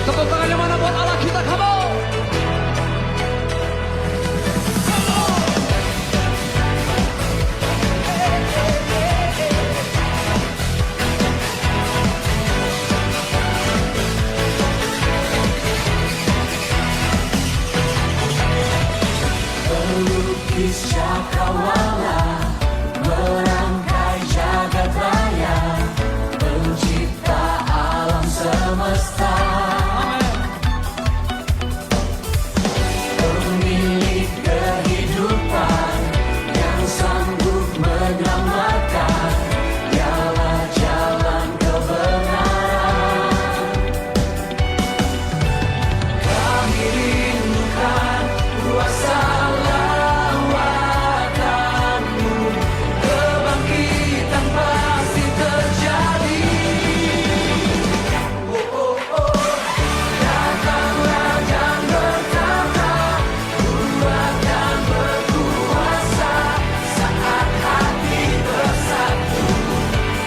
Tepuk tangan yang mana buat Allah kita, come on. Pelukis cakrawala merangkai jagat raya, pencipta alam semesta, pemilik kehidupan yang sanggup menyelamatkan, dialah jalan kebenaran. Kami rindukan kuasa lawatanmu, kebangkitan pasti terjadi. Oh, oh, oh, datanglah dan bertata, kuat dan berkuasa, saat hati bersatu,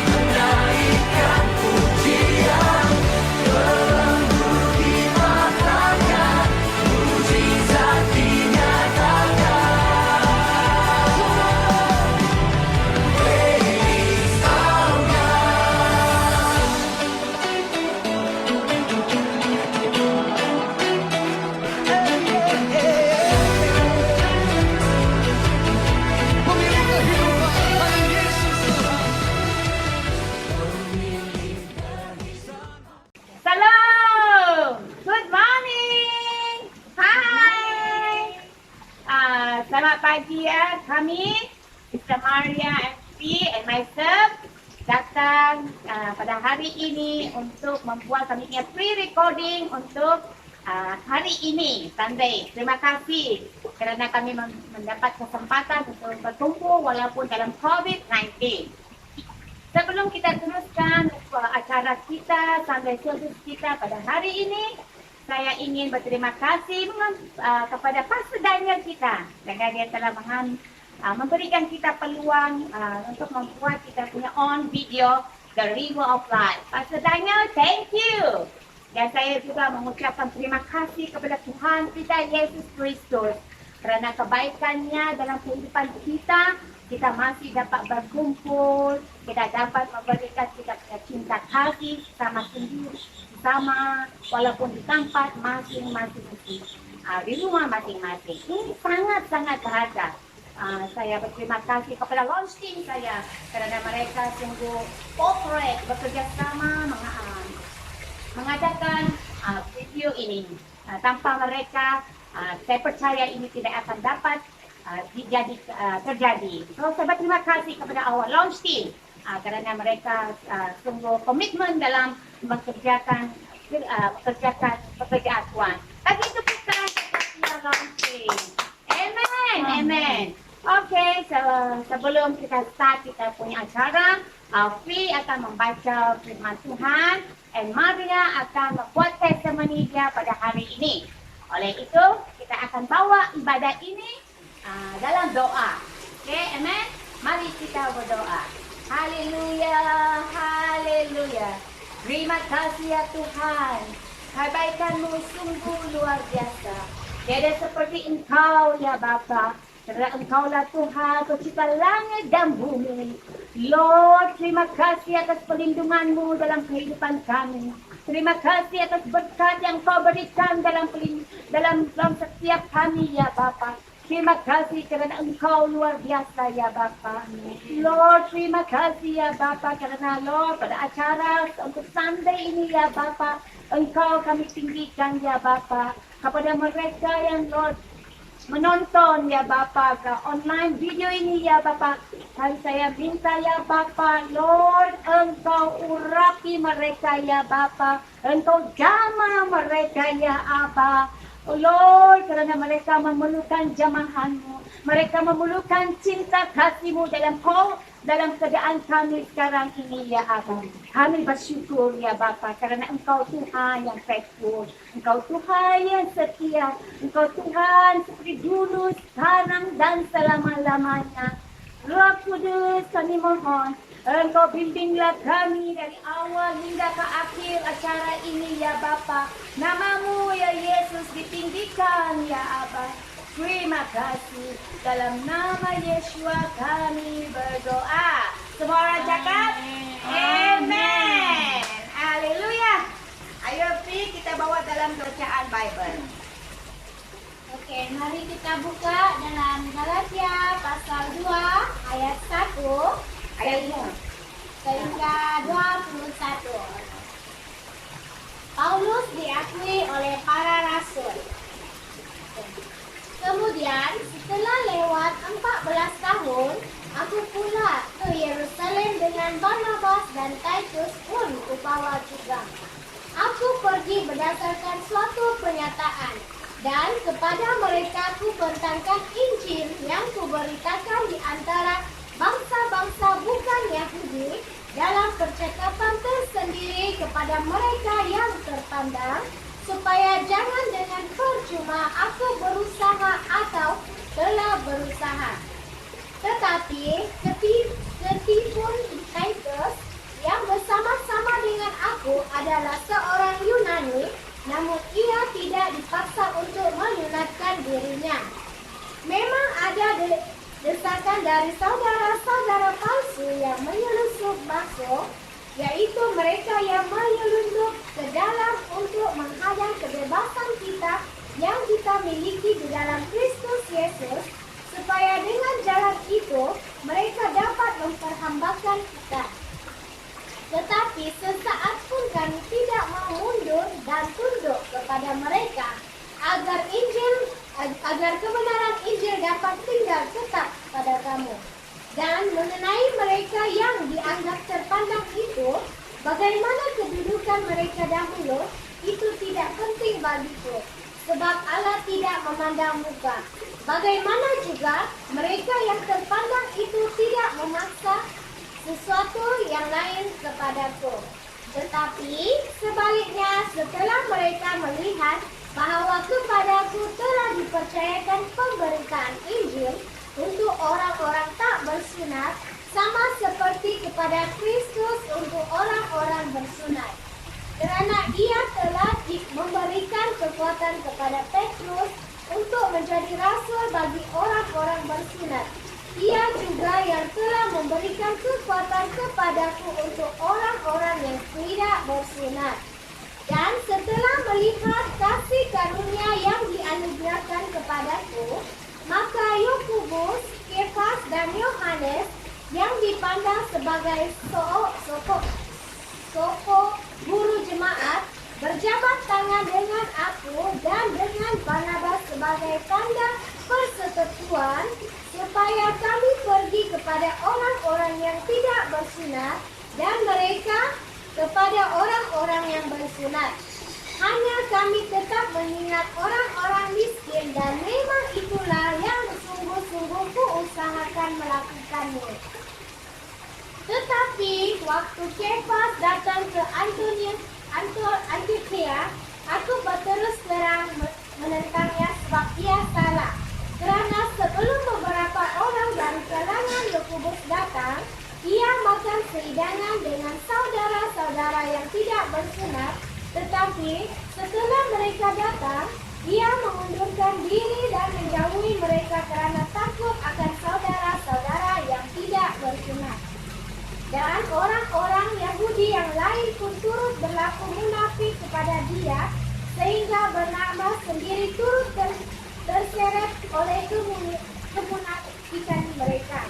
menaikkan pujian, belenggu dimatangkan, mujizat dinyatakan. Praise our Pemilik kehidupan, hanya Yesus Tuhan. Salam! Good morning! Hi! Selamat pagi ya. Kami, Sister Maria MP and myself datang pada hari ini untuk membuat kami punya pre-recording untuk hari ini, Sunday. Terima kasih kerana kami mendapat kesempatan untuk berkumpul walaupun dalam COVID-19. Sebelum kita teruskan acara kita, Sunday service kita pada hari ini, saya ingin berterima kasih kepada Pastor Daniel kita kerana dia telah memberikan kita peluang untuk membuat kita punya on video The River of Life. Pastor Daniel, thank you. Dan saya juga mengucapkan terima kasih kepada Tuhan kita Yesus Kristus kerana kebaikannya dalam kehidupan kita. Kita masih dapat berkumpul, kita dapat memberikan kita punya cinta kasih sama sendiri, sama walaupun di tempat masing-masing, di rumah masing-masing. Ini sangat-sangat berharga. Saya berterima kasih kepada launch team saya kerana mereka sungguh cooperate, bekerja sama mengadakan video ini. Tanpa mereka, saya percaya ini tidak akan dapat terjadi. So, saya berterima kasih kepada our launch team kerana mereka sungguh komitmen dalam mengerjakan pekerjaan Tuhan. Bagi tepukan kepada launch team. Amen. Amen. Okay, so sebelum kita start kita punya acara, Alfie akan membaca firman Tuhan dan Maria akan membuat testimoni dia pada hari ini. Oleh itu, kita akan bawa ibadah ini dalam doa. Okay, amen. Mari kita berdoa. Haleluya, haleluya. Terima kasih ya Tuhan. Kebaikan-Mu sungguh luar biasa. Tiada seperti Engkau ya Bapa. Kerana Engkaulah Tuhan, pencipta langit dan bumi. Lord, terima kasih atas perlindungan-Mu dalam kehidupan kami. Terima kasih atas berkat yang Kau berikan dalam setiap kami ya Bapa. Terima kasih kerana Engkau luar biasa ya Bapa. Lord, terima kasih ya Bapa kerana Lord pada acara untuk Sunday ini ya Bapa, Engkau kami tinggikan ya Bapa. Kepada mereka yang Lord menonton ya Bapa ke online video ini ya Bapa, dan saya minta ya Bapa, Lord, Engkau urapi mereka ya Bapa, Engkau jamah mereka ya Abba. Oh Lord, kerana mereka memerlukan jamahan-Mu, mereka memerlukan cinta kasih-Mu dalam keadaan kami sekarang ini ya Abba. Kami bersyukur ya Bapa kerana Engkau Tuhan yang faithful, Engkau Tuhan yang setia, Engkau Tuhan seperti dulu, sekarang dan selama-lamanya. Roh Kudus, kami mohon Engkau bimbinglah kami dari awal hingga ke akhir acara ini ya Bapa. Namamu ya Yesus ditinggikan ya Aba. Terima kasih. Dalam nama Yeshua kami berdoa. Semua orang cakap? Amen. Haleluya. Ayo Pi, kita bawa dalam bacaan Bible. Oke, mari kita buka dalam Galatia pasal 2 ayat 1 Ayatnya. sehingga 21. Paulus diakui oleh para rasul. Kemudian setelah lewat 14 tahun, aku pula ke Yerusalem dengan Barnabas dan Titus pun kubawa juga. Aku pergi berdasarkan suatu pernyataan, dan kepada mereka ku bentangkan Injil yang kuberitakan di antara bangsa-bangsa bukan Yahudi dalam percakapan tersendiri kepada mereka yang terpandang, supaya jangan dengan percuma aku berusaha atau telah berusaha. Tetapi ketipun Titus yang bersama-sama dengan aku adalah seorang Yunani, namun ia tidak dipaksa untuk menyunatkan dirinya. Memang ada desakan dari saudara-saudara palsu yang menyelusup masuk, yaitu mereka yang menyelundup ke dalam untuk menghadang kebebasan kita yang kita miliki di dalam Kristus Yesus, supaya dengan jalan itu mereka dapat memperhambakan kita. Tetapi sesaat pun kami tidak mau mundur dan tunduk kepada mereka, agar kebenaran Injil dapat tinggal tetap pada kamu. Dan mengenai mereka yang dianggap terpandang itu, bagaimana kedudukan mereka dahulu, itu tidak penting bagiku, sebab Allah tidak memandang muka. Bagaimana juga mereka yang terpandang itu tidak memaksa sesuatu yang lain kepadaku. Tetapi sebaliknya, setelah mereka melihat bahwa kepadaku telah dipercayakan pemberitaan Injil untuk orang-orang tak bersunat, sama seperti kepada Kristus untuk orang-orang bersunat. Kerana ia telah memberikan kekuatan kepada Petrus untuk menjadi rasul bagi orang-orang bersunat. Ia juga yang telah memberikan kekuatan kepadaku untuk orang-orang yang tidak bersunat. Dan setelah melihat kasih karunia yang dianugerahkan kepadaku, maka Yakobus, Kefas dan Yohanes yang dipandang sebagai guru jemaat berjabat tangan dengan aku dan dengan Barnabas sebagai tanda persetujuan, supaya kami pergi kepada orang-orang yang tidak bersunat dan mereka kepada orang-orang yang bersunat. Hanya kami tetap mengingat orang-orang miskin, dan memang itulah yang sungguh-sungguh kuusahakan melakukannya. Tetapi waktu Kefas datang ke Antioquia, aku berterus terang menentangnya sebab ia salah. Kerana sebelum beberapa orang dari kalangan Yakobus datang, ia makan sehidangan dengan saudara-saudara yang tidak bersunat. Tetapi setelah mereka datang, ia mengundurkan diri dan menjauhi mereka kerana takut akan saudara-saudara yang tidak bersunat. Dan orang-orang Yahudi yang lain pun turut berlaku munafik kepada dia, sehingga Barnabas sendiri turut terseret oleh kemunafikan mereka.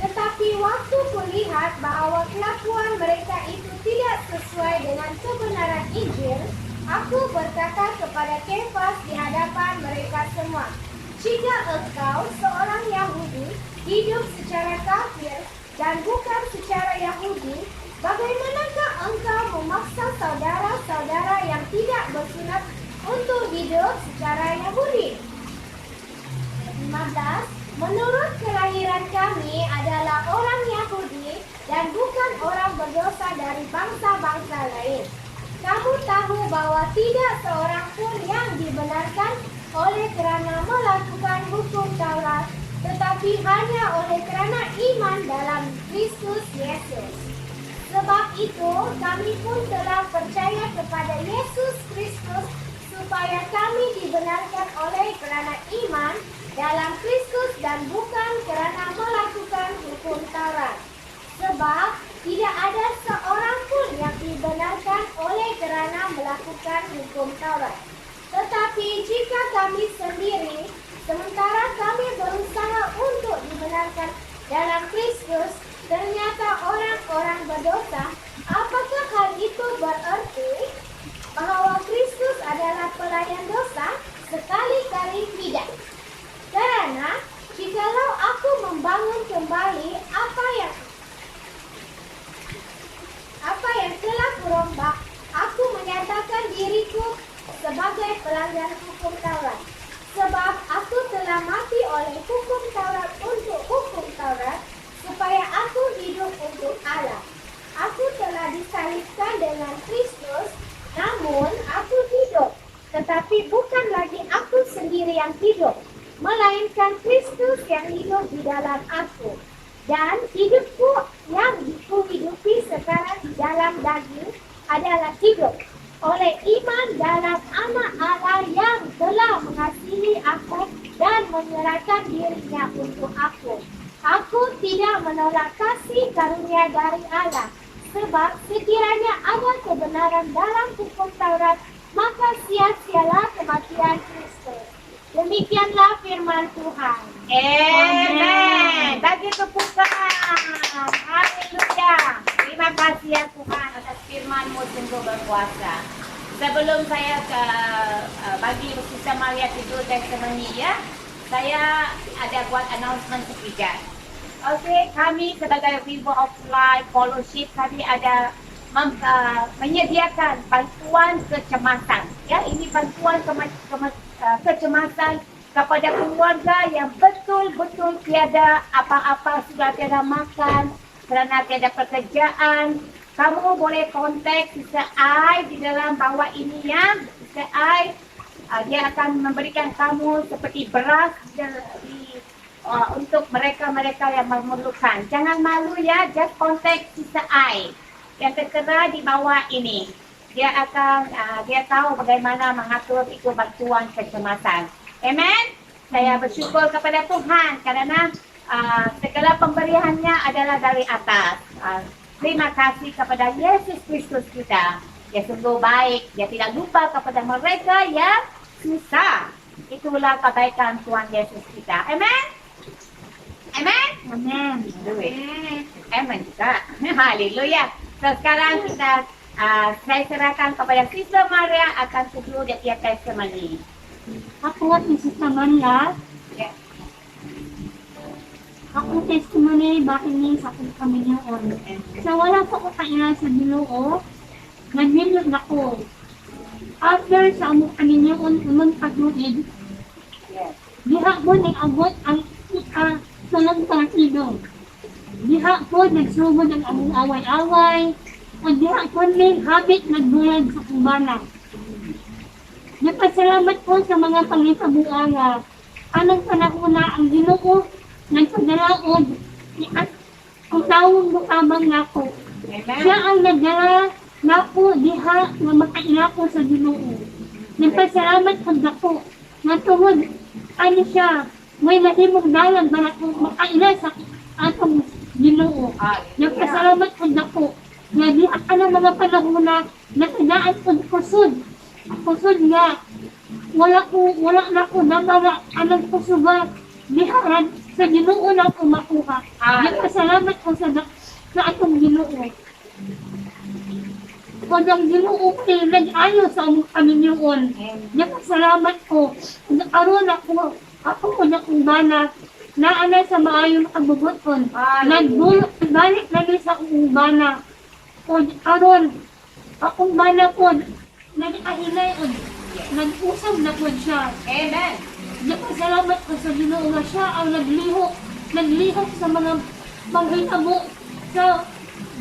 Tetapi waktu kulihat bahwa kelakuan mereka itu tidak sesuai dengan kebenaran Injil, aku berkata kepada Kefas di hadapan mereka semua, "Jika engkau seorang Yahudi hidup secara kafir dan bukan secara Yahudi, bagaimanakah engkau memaksa saudara-saudara yang tidak bersunat untuk hidup secara Yahudi?" 15. Menurut kelahiran kami adalah orang Yahudi dan bukan orang berdosa dari bangsa-bangsa lain. Kamu tahu bahwa tidak seorang pun yang dibenarkan oleh kerana melakukan hukum Taurat tetapi hanya oleh kerana iman dalam Kristus Yesus. Sebab itu, kami pun telah percaya kepada Yesus Kristus supaya kami dibenarkan oleh kerana iman dalam Kristus dan bukan kerana melakukan hukum Taurat. Sebab tidak ada seorang pun yang dibenarkan oleh kerana melakukan hukum Taurat. Tetapi jika kami sendiri, sementara kami berusaha untuk dibenarkan dalam Kristus, ternyata orang-orang berdosa, apakah hal itu bererti bahawa Kristus adalah pelayan dosa? Sekali-kali tidak. Kerana jikalau aku membangun kembali apa yang telah kurombak, aku menyatakan diriku sebagai pelanggar hukum Taurat. Sebab aku telah mati oleh hukum Taurat untuk hukum Taurat, supaya aku hidup untuk Allah. Aku telah disalibkan dengan Kristus, namun aku hidup. Tetapi bukan lagi aku sendiri yang hidup, melainkan Kristus yang hidup di dalam aku. Dan hidupku yang kuhidupi sekarang di dalam daging adalah hidup oleh iman dalam Anak Allah yang telah mengasihi aku dan menyerahkan dirinya untuk aku. Aku tidak menolak kasih karunia dari Allah, sebab sekiranya ada kebenaran dalam hukum Taurat, maka sia-sialah kematian Kristus. Demikianlah firman Tuhan. Amen. Bagi tepukan. Haleluya. Terima kasih ya Tuhan atas firman-Mu sungguh berkuasa. Sebelum saya bagi Sister Maria tidur testimoni ya, saya ada buat announcement sekejap. Okey, kami sebagai River of Life Fellowship, kami ada menyediakan bantuan kecemasan. Ya, ini bantuan kecemasan kepada keluarga yang betul-betul tiada apa-apa, sudah tiada makan kerana tiada pekerjaan. Kamu boleh kontak Sister Ai di dalam bawah ini ya. Sister Ai, dia akan memberikan kamu seperti beras untuk mereka-mereka yang memerlukan. Jangan malu ya, just kontak Sister Ai yang tertera di bawah ini. Dia akan, dia tahu bagaimana mengatur itu bantuan kecemasan. Amen. Saya bersyukur kepada Tuhan kerana segala pemberiannya adalah dari atas. Terima kasih kepada Yesus Kristus kita. Dia sungguh baik. Dia tidak lupa kepada mereka yang susah. Itulah kebaikan Tuhan Yesus kita. Amen. Amen. Amen. Amen juga. Haleluya. So sekarang kita saya serahkan kepada Sister Maria akan tujuh dia testimoni. Ako si Sister Maria. Ya. Ako testimony bakit ni sa akong Panginoon. Sa wala ko kailan sa Ginoo, nagmilog ako. After sa among Panginoon umang pagluid, Yes. diha mo nang abot ang sunod partido. Diha po nagsugod ang among away-away, o diha po may habit nagbulag sa kumana. Nagpasalamat po sa mga pangitabuanga. Anong panahon na ang Ginoo nagpadalaod ang tawong bukabang nako. Siya Amen. ang nagdala nako diha nga makaila ko sa Ginoo. Nagpasalamat po nako nga tungod ano siya may nahimong dalan ba ako makaila sa atong Ginoo. Nagpasalamat po nako nga di ka ng mga panahon na nasadaan po kusod. Kusod nga wala na ko namara anong kusuba diharan sa Ginoo na ko makuha. Nagpasalamat ko sa atong Ginoo. Kung ang Ginoo ko nag-ayo sa among Panginoon, nagpasalamat ko. Aron ako ko na kong bana, naanay sa maayong kabubuton. Nagbalik na rin sa akong bana. Kung aron, akong bana ko, nag-ahilay o nag-usap na po siya. Amen. Nagpasalamat ko sa Ginoo nga siya ang naglihok sa mga panghitabo sa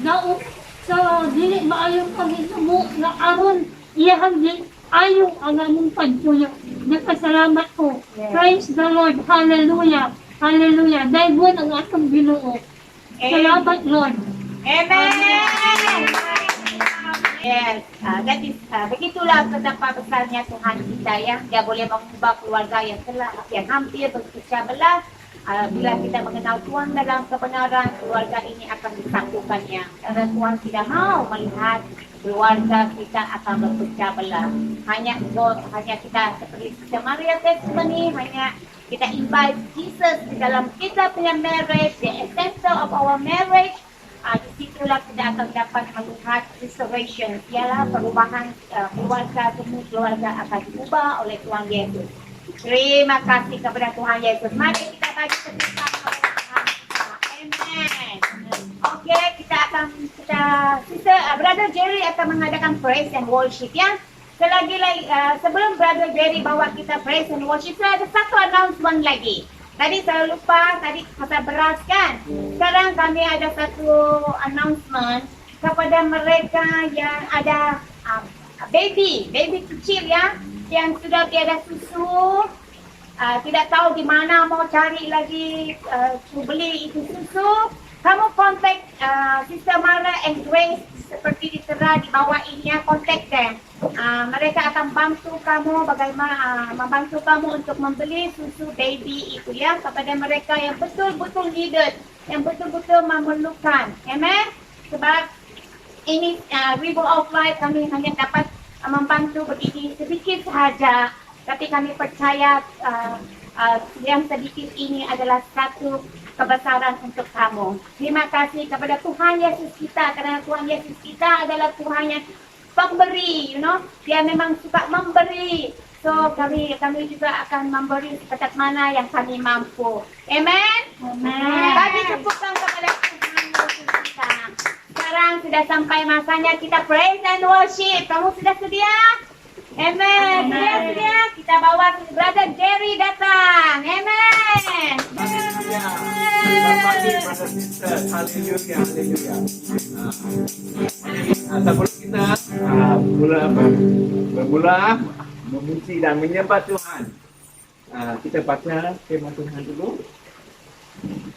daot sa dili maayong panghitabo na aron iyahang ayong ang among pagtuyo. Nagpasalamat ko. Yes. Praise the Lord. Hallelujah. Hallelujah. Dahil buwan ang atong Ginoo. Salamat, Lord. Amen! Yes, that is, begitulah betapa besarnya Tuhan kita ya. Dia boleh mengubah keluarga yang telah yang hampir berpecah belah. Bila kita mengenal Tuhan dalam kebenaran, keluarga ini akan disatukannya. Karena Tuhan tidak mau melihat keluarga kita akan berpecah belah. Hanya kita seperti Sister Maria testimony, hanya kita invite Jesus di dalam kita punya marriage, the essential of our marriage. Di situlah kita akan dapat melihat restoration, ialah perubahan keluarga, semua keluarga akan diubah oleh Tuhan Yesus. Terima kasih kepada Tuhan Yesus. Mari kita bagi tepuk tangan kepada Tuhan kita. Amen. Okey, Brother Jerry akan mengadakan praise and worship ya. Sebelum Brother Jerry bawa kita praise and worship, saya ada satu announcement lagi. Tadi saya lupa, tadi pasal beras kan. Sekarang kami ada satu announcement kepada mereka yang ada baby kecil ya, yang sudah tiada susu, tidak tahu di mana mau cari lagi beli itu susu. Kamu kontak Sister Mara and Grace seperti ditera di bawah ini ya, kontak them. Mereka akan bantu kamu bagaimana membantu kamu untuk membeli susu baby itu ya kepada mereka yang betul-betul needed, yang betul-betul memerlukan. Amen. Sebab ini River of Life kami hanya dapat membantu begini sedikit sahaja, tapi kami percaya yang sedikit ini adalah satu kebesaran untuk kamu. Terima kasih kepada Tuhan Yesus kita, karena Tuhan Yesus kita adalah Tuhan yang pemberi, Dia memang suka memberi. So kami juga akan memberi sebatas mana yang kami mampu. Amen. Amen. Bagi tepukan kepada Tuhan Yesus kita. Sekarang sudah sampai masanya kita praise and worship. Kamu sudah sedia? Amen. Sedia. Kita bawa Brother Jerry datang. Amen. Selamat pagi, brother sister. Haleluya, haleluya. Sebelum kita bermula memuji dan menyembah Tuhan, kita baca firman Tuhan dulu.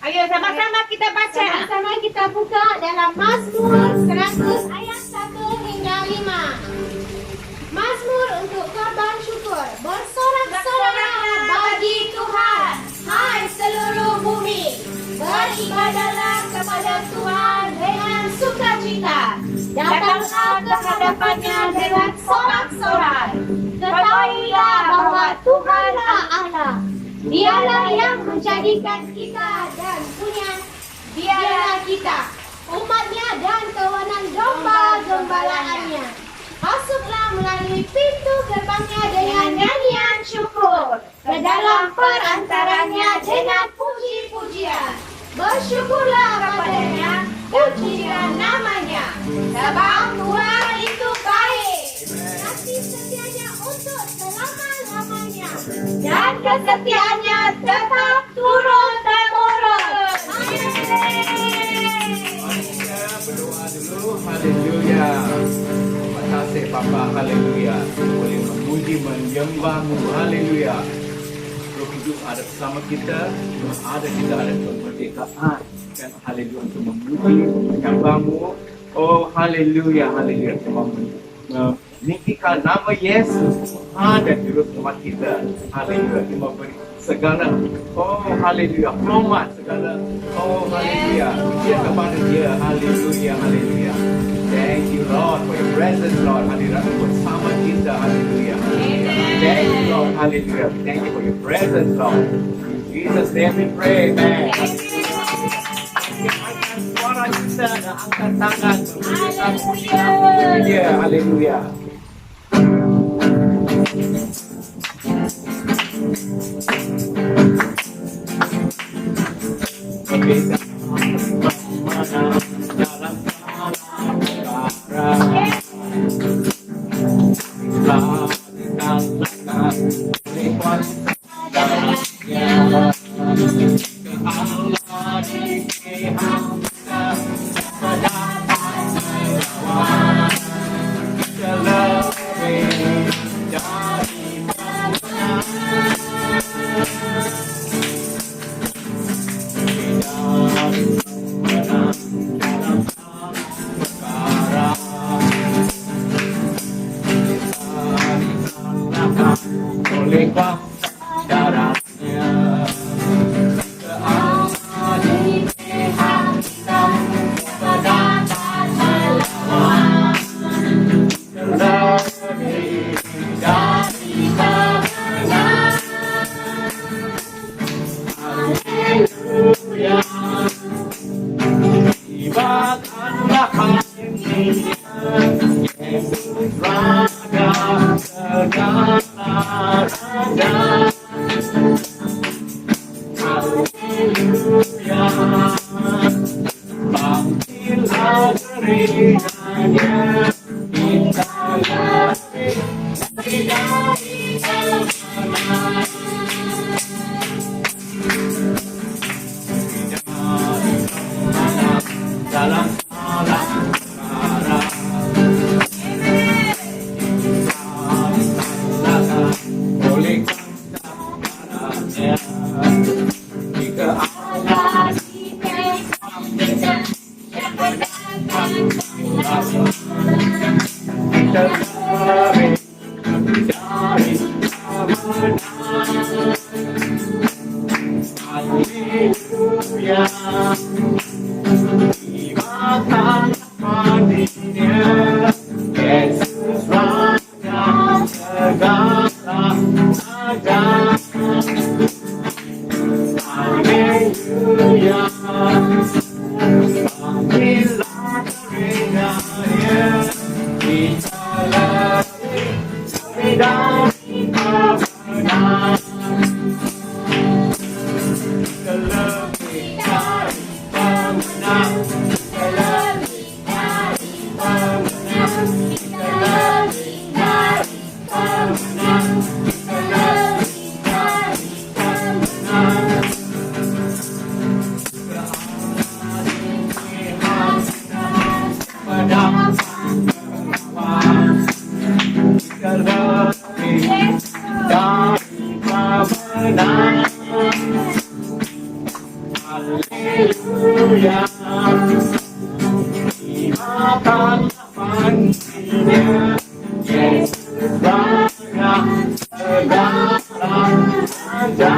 Ayo sama-sama kita baca. Sama-sama kita buka dalam Mazmur 100 ayat 1 hingga 5. Mazmur untuk korban syukur. Bersorak-soraklah bagi Tuhan, hai seluruh bumi. Beribadahlah kepada Tuhan dengan sukacita. Datanglah ke hadapannya dengan sorak-sorai. Ketahuilah bahwa Tuhanlah Allah. Dialah yang menjadikan kita dan dialah kita, umatnya dan kawanan domba-gembalaannya. Masuklah melalui pintu gerbangnya dengan nyanyian syukur, ke dalam perantaranya dengan puji-pujian. Bersyukurlah kepadanya, pujilah namanya, sebab Tuhan itu baik. Kasih setianya untuk selama-lamanya, dan kesetiaannya tetap turun-temurun. Mari kita berdoa dulu. Haleluya. Terima kasih Bapa. Haleluya. Boleh memuji, menyembahmu. Haleluya. Roh Kudus ada bersama kita. Kita ada kemerdekaan. Dan haleluya untuk memuji, menyembahmu. Oh haleluya, haleluya. Meninggikan nama Yesus Tuhan dan Juru Selamat kita. Haleluya. Kita memberi segala, oh haleluya, hormat segala, oh haleluya, dia kepada dia. Haleluya, haleluya. Thank you Lord for your presence, Lord. Haleluya, bersama kita. Haleluya. Thank you Lord. Haleluya. Thank you for your presence, Lord. In Jesus name we pray. Amen. Angkat suara kita dan angkat tangan. Haleluya. Haleluya. kuasa darahnya. Keadilan kita dapat melawan lebih dari kemenangan. Haleluya. Tibakanlah hadinya Yesus Raja segala raja. Haleluya. Bangkitlah berikannya kita lebih dari kemenangan. Dalam salah cara oleh darahnya. Jika Allah kita lebih dari kemenangan. Haleluya. Tibakan hadinya Yesus Raja segala raja. Haleluya. Bangkitlah berikannya kita lebih dari kemenangan. Lebih dari pemenang, lebih dari pemenang, lebih dari pemenang, lebih dari pemenang. Keadilan mendapat melawan lebih dari pemenang. Haleluya. Tibakanlah hadinya Yesus Raja segala raja.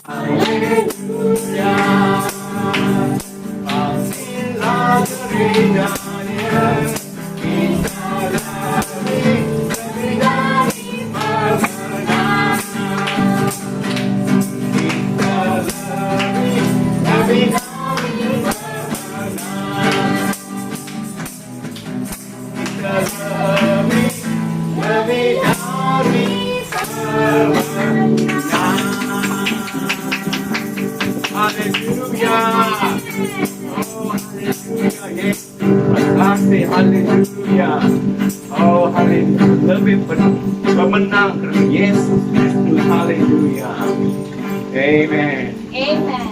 Haleluya. Bangkitlah berikannya kita lebih dari pemenangan. Lebih dari kemenangan. Kita lebih dari kemenangan. Haleluya. Oh haleluya Yesus. Kasih haleluya. Oh haleluya. Lebih pemenang karena Yesus Kristus. Haleluya. Amen. Amen.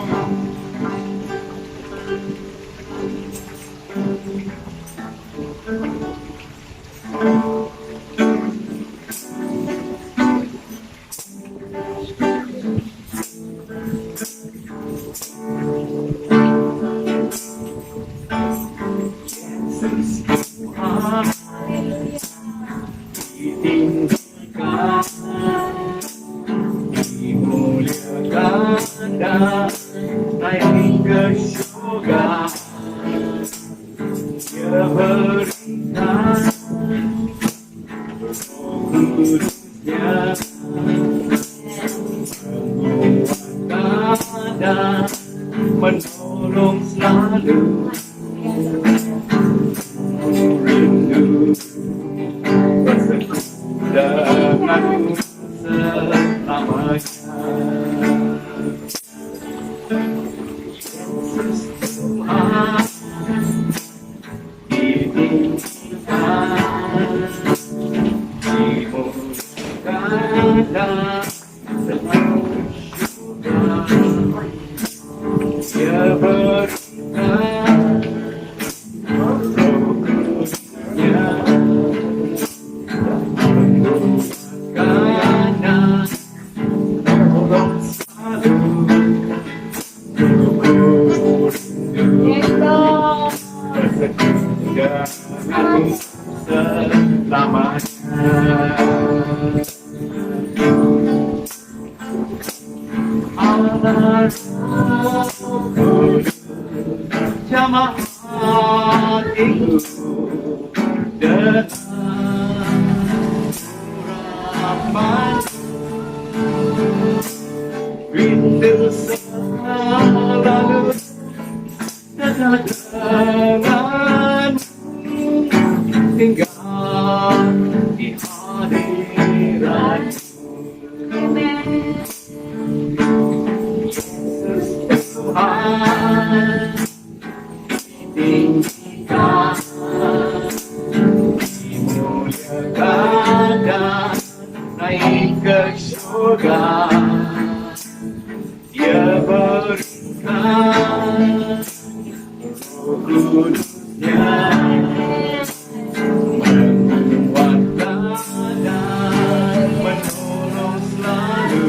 Dimuliakan dan naik ke surga. Dia berikan kudusnya, menguatkan dan menolong selalu. Rindu bersekutu denganmu selamanya. Yesus Tuhan ditinggikan, dimuliakan dan selalu syurga. Dia berikan roh kudusnya, menguatkan dan menolong selalu. Bersekutu denganmu selamanya. Allah Roh Kudus jamah hatiku dengan urapan rindu selalu dekat denganmu tinggal di hadiratmu. Yesus Tuhan ditinggikan, dimuliakan dan naik ke surga. Dia berikan Roh Kudusnya menguatkan dan menolong selalu.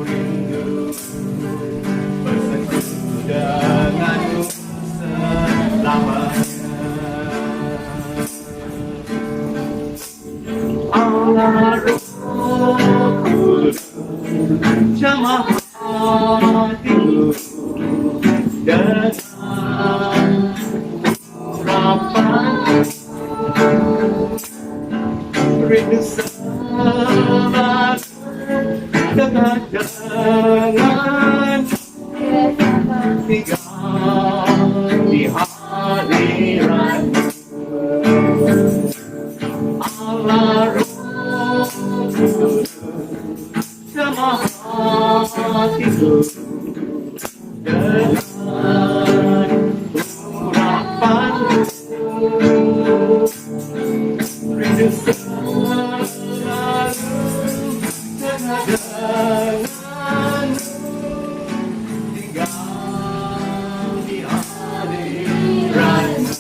Rindu bersekutu denganmu selamanya. Allah Roh Kudus jamah hatiku dengan urapan rindu selalu dekat dengan tinggal di hadiratmu. Allah Roh Kudus jamah hatiku dengan urapanmu rindu selalu dekat denganmu tinggal di hadiratmu.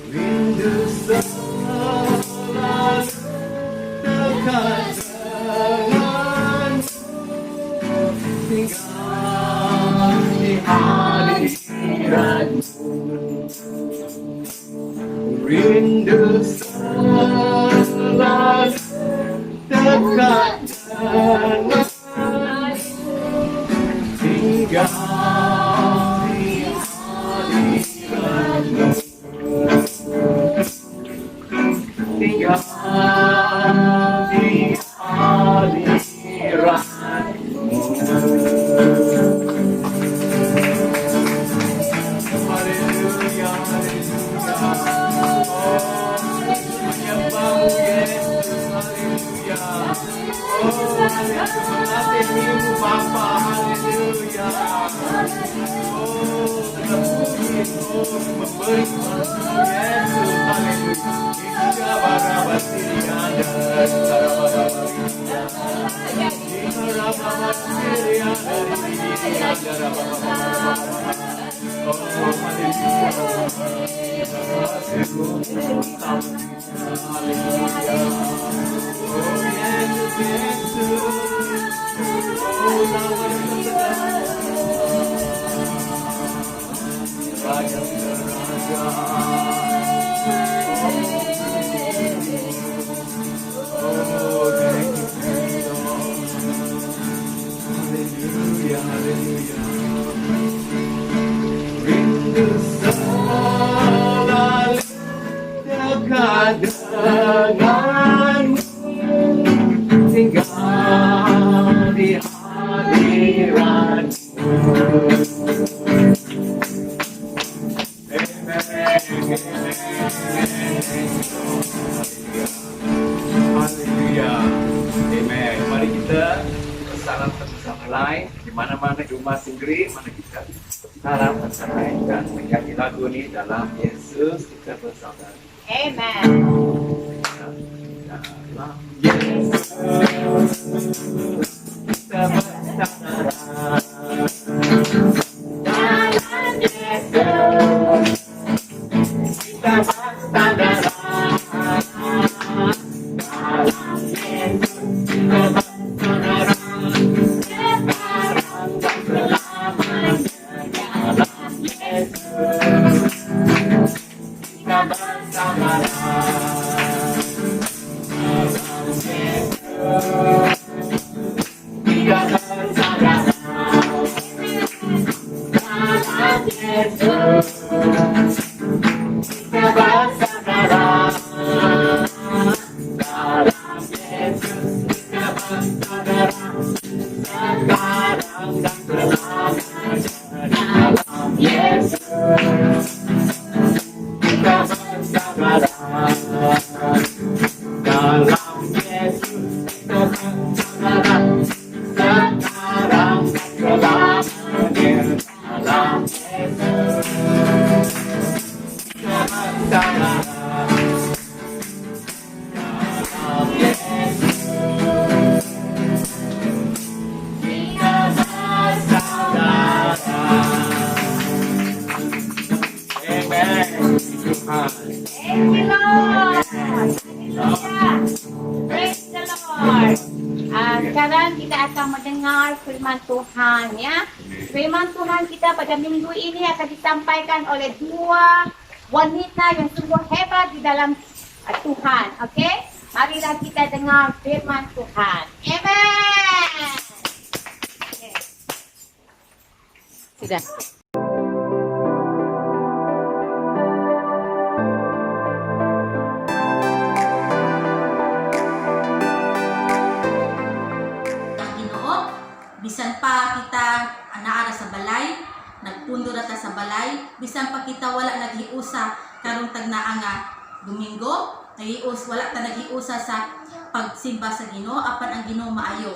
Rindu selalu dekat denganmu tinggal di hadiratmu. Rindu selalu dekat denganmu tinggal di hadiratmu. Tinggal di hadiratmu. Haleluya, haleluya. Oh, menyembahmu Yesus, haleluya. Oh, mengasihimu Bapa, haleluya. Oh, dalam bumi, oh, memberi Yesus, haleluya. Hingga barabasi ada, barabasi Rindu selalu dekat denganmu tinggal di hadiratmu. Haleluya. Amen. Mari kita bersalam satu sama lain di mana-mana di rumah sendiri, mana kita salam bersama lain dan menyanyi lagu ini dalam Yesus kita bersaudara. Amen. Dalam Yesus kita bersaudara. Dalam Yesus kita bersaudara. Dalam Yesus kita bersaudara. sekarang kita akan mendengar firman Tuhan ya. Firman Tuhan kita pada minggu ini akan disampaikan oleh dua wanita yang sungguh hebat di dalam Tuhan. Okey? Marilah kita dengar firman Tuhan. Amen. Okay. Sudah. Ang Ginoo, bisan pa kita anaara sa balay, nagpundo ra ta sa balay, bisan pa kita wala naghiusa karong tagnaa nga Domingo, wala ta naghiusa sa pagsimba sa Ginoo, apan ang Ginoo maayo.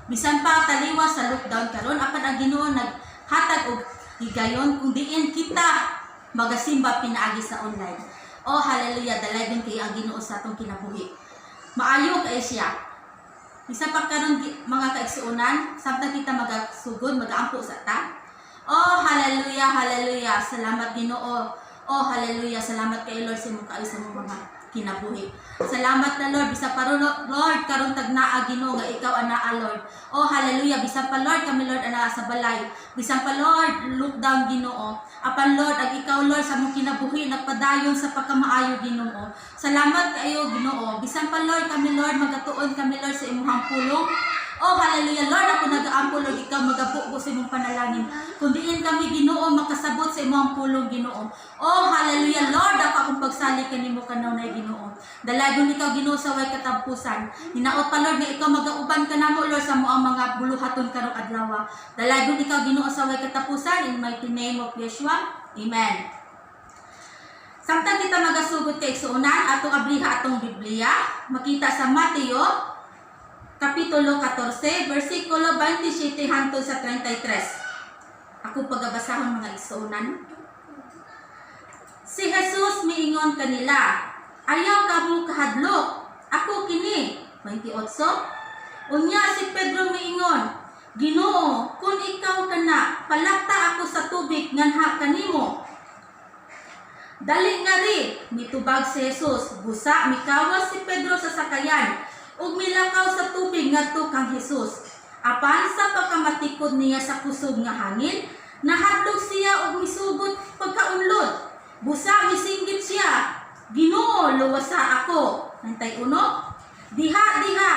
Bisan pa taliwa sa lockdown karon, apan ang Ginoo naghatag og higayon kung diin kita magasimba pinaagi sa online. Oh hallelujah, dalaygon kay ang Ginoo sa atong kinabuhi. Maayo kay siya. Isa pa karon mga kaigsuonan, samtang kita magasugod, magaampo sa ta. Oh hallelujah, hallelujah. Salamat Ginoo. Oh hallelujah, salamat kay Lord sa imong kaayos sa imong mga kinabuhi. Salamat na Lord, bisa pa ron Lord karon tagnaa Ginoo nga ikaw anaa Lord. Oh hallelujah, bisan pa Lord kami Lord anaa sa balay. Bisan pa Lord lockdown Ginoo. Apan Lord ag ikaw Lord sa imong kinabuhi nagpadayon sa pagkamaayo Ginoo. Salamat kayo Ginoo. Bisan pa Lord kami Lord magatuon kami Lord sa imong pulong. Oh hallelujah Lord, ako nagaampo Lord ikaw magabuo sa imong panalangin. Kung diin kami Ginoo makasabot sa imong pulong Ginoo. Oh hallelujah Lord, ako akong pagsali kanimo kanunay Ginoo. Dalagon ikaw Ginoo sa way katampusan. Hinaot pa Lord nga ikaw magauban kanamo Lord sa moang mga buluhaton karong adlaw. Dalagon ikaw Ginoo sa way katapusan in mighty name of Yeshua. Amen. Samtang kita magasugod kay igsuonan atong abliha atong Biblia, makita sa Mateo Kapitulo 14, versikulo 27 hangtod sa 33. Ako pagabasahon mga igsuonan. Si Jesus miingon kanila, ayaw kamo kahadlok, ako kini. 28. Unya si Pedro miingon, Ginoo, kung ikaw kana, palakta ako sa tubig nganha kanimo. Dali nga ri, mitubag si Jesus, busa mikawas si Pedro sa sakayan, ug milakaw sa tubig ngadto kang Jesus. Apan sa pagkamatikod niya sa kusog nga hangin, nahadlok siya ug misugot pagkaunlod. Busa misinggit siya, Ginoo, luwasa ako. 91. Diha.